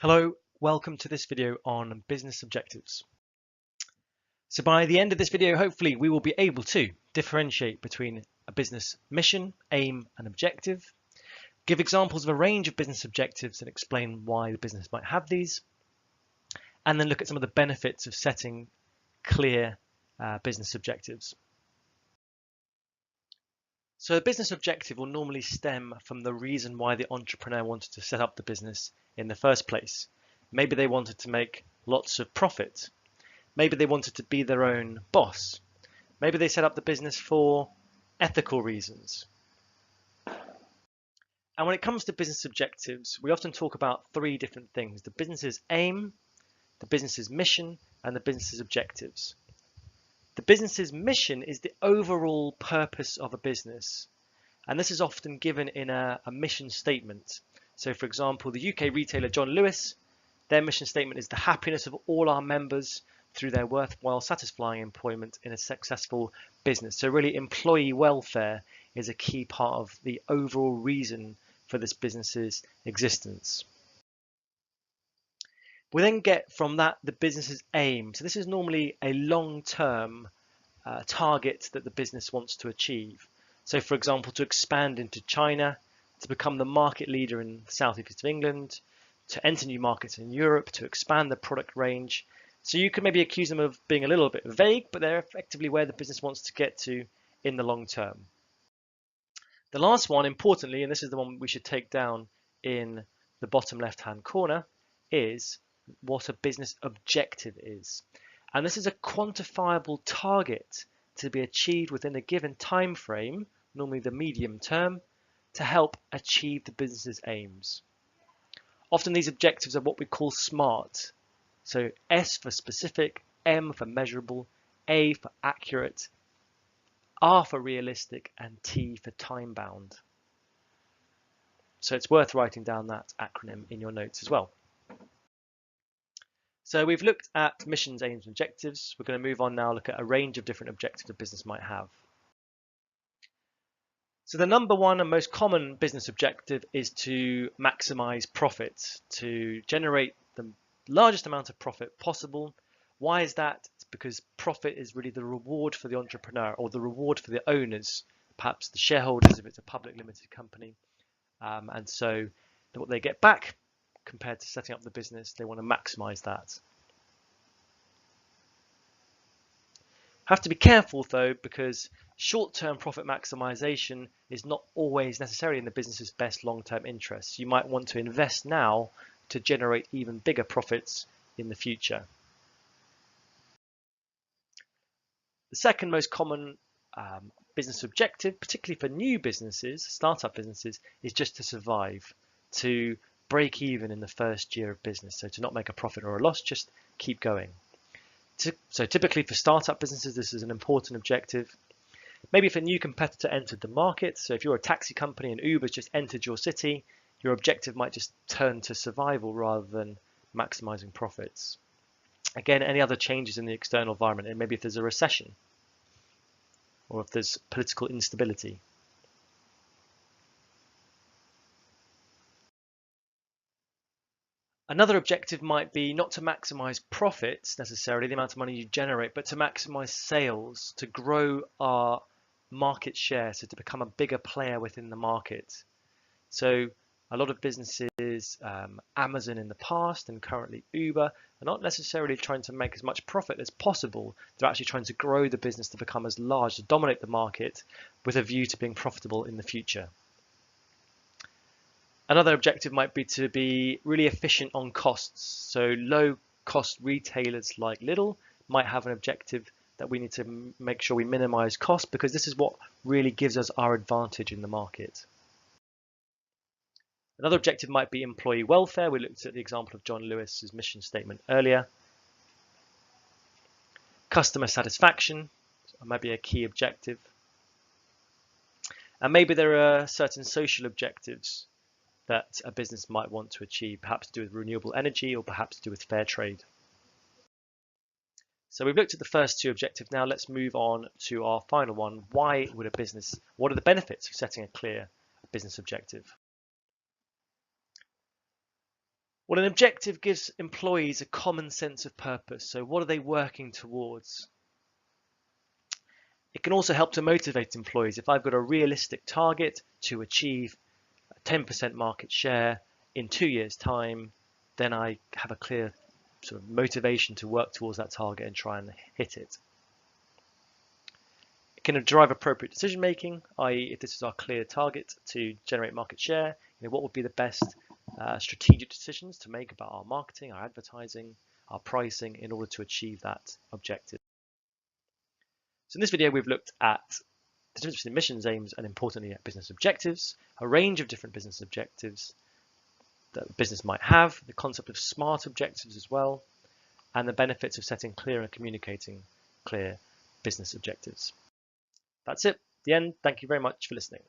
Hello, welcome to this video on business objectives. So by the end of this video, hopefully we will be able to differentiate between a business mission, aim, and objective, give examples of a range of business objectives and explain why the business might have these, and then look at some of the benefits of setting clear business objectives. So a business objective will normally stem from the reason why the entrepreneur wanted to set up the business in the first place. Maybe they wanted to make lots of profit. Maybe they wanted to be their own boss. Maybe they set up the business for ethical reasons. And when it comes to business objectives, we often talk about three different things: the business's aim, the business's mission, and the business's objectives. The business's mission is the overall purpose of a business, and this is often given in a mission statement. So for example, the UK retailer John Lewis, their mission statement is the happiness of all our members through their worthwhile, satisfying employment in a successful business. So really, employee welfare is a key part of the overall reason for this business's existence. We then get from that the business's aim. So this is normally a long-term target that the business wants to achieve. So for example, to expand into China, to become the market leader in the southeast of England, to enter new markets in Europe, to expand the product range. So you could maybe accuse them of being a little bit vague, but they're effectively where the business wants to get to in the long term. The last one, importantly, and this is the one we should take down in the bottom left-hand corner, is what a business objective is. And this is a quantifiable target to be achieved within a given time frame, normally the medium term, to help achieve the business's aims. Often these objectives are what we call SMART. So S for specific, M for measurable, A for accurate, R for realistic, and T for time-bound. So it's worth writing down that acronym in your notes as well. So we've looked at missions, aims, and objectives. We're going to move on now, look at a range of different objectives a business might have. So the number one and most common business objective is to maximize profit, to generate the largest amount of profit possible. Why is that? It's because profit is really the reward for the entrepreneur, or the reward for the owners, perhaps the shareholders if it's a public limited company. And so what they get back compared to setting up the business, they want to maximize that. Have to be careful though, because short-term profit maximization is not always necessarily in the business's best long-term interests. You might want to invest now to generate even bigger profits in the future. The second most common business objective, particularly for new businesses, startup businesses, is just to survive, to break even in the first year of business. So to not make a profit or a loss, just keep going. So typically for startup businesses, this is an important objective. Maybe if a new competitor entered the market, so if you're a taxi company and Uber's just entered your city, your objective might just turn to survival rather than maximizing profits. Again, any other changes in the external environment, and maybe if there's a recession or if there's political instability. Another objective might be not to maximize profits necessarily, the amount of money you generate, but to maximize sales, to grow our market share, so to become a bigger player within the market. So a lot of businesses, Amazon in the past and currently Uber, are not necessarily trying to make as much profit as possible. They're actually trying to grow the business to become as large, to dominate the market with a view to being profitable in the future. Another objective might be to be really efficient on costs. So low cost retailers like Lidl might have an objective that we need to make sure we minimize costs, because this is what really gives us our advantage in the market. Another objective might be employee welfare. We looked at the example of John Lewis's mission statement earlier. Customer satisfaction might be a key objective. And maybe there are certain social objectives that a business might want to achieve, perhaps to do with renewable energy or perhaps to do with fair trade. So we've looked at the first two objectives. Now let's move on to our final one. Why would a business, what are the benefits of setting a clear business objective? Well, an objective gives employees a common sense of purpose. So what are they working towards? It can also help to motivate employees. If I've got a realistic target to achieve a 10% market share in 2 years' time, then I have a clear sort of motivation to work towards that target and try and hit it. It can drive appropriate decision making, i.e. if this is our clear target to generate market share, what would be the best strategic decisions to make about our marketing, our advertising, our pricing in order to achieve that objective. So in this video, we've looked at the difference between missions, aims, and importantly at business objectives, a range of different business objectives that a business might have, the concept of SMART objectives as well, and the benefits of setting clear and communicating clear business objectives. That's it, the end. Thank you very much for listening.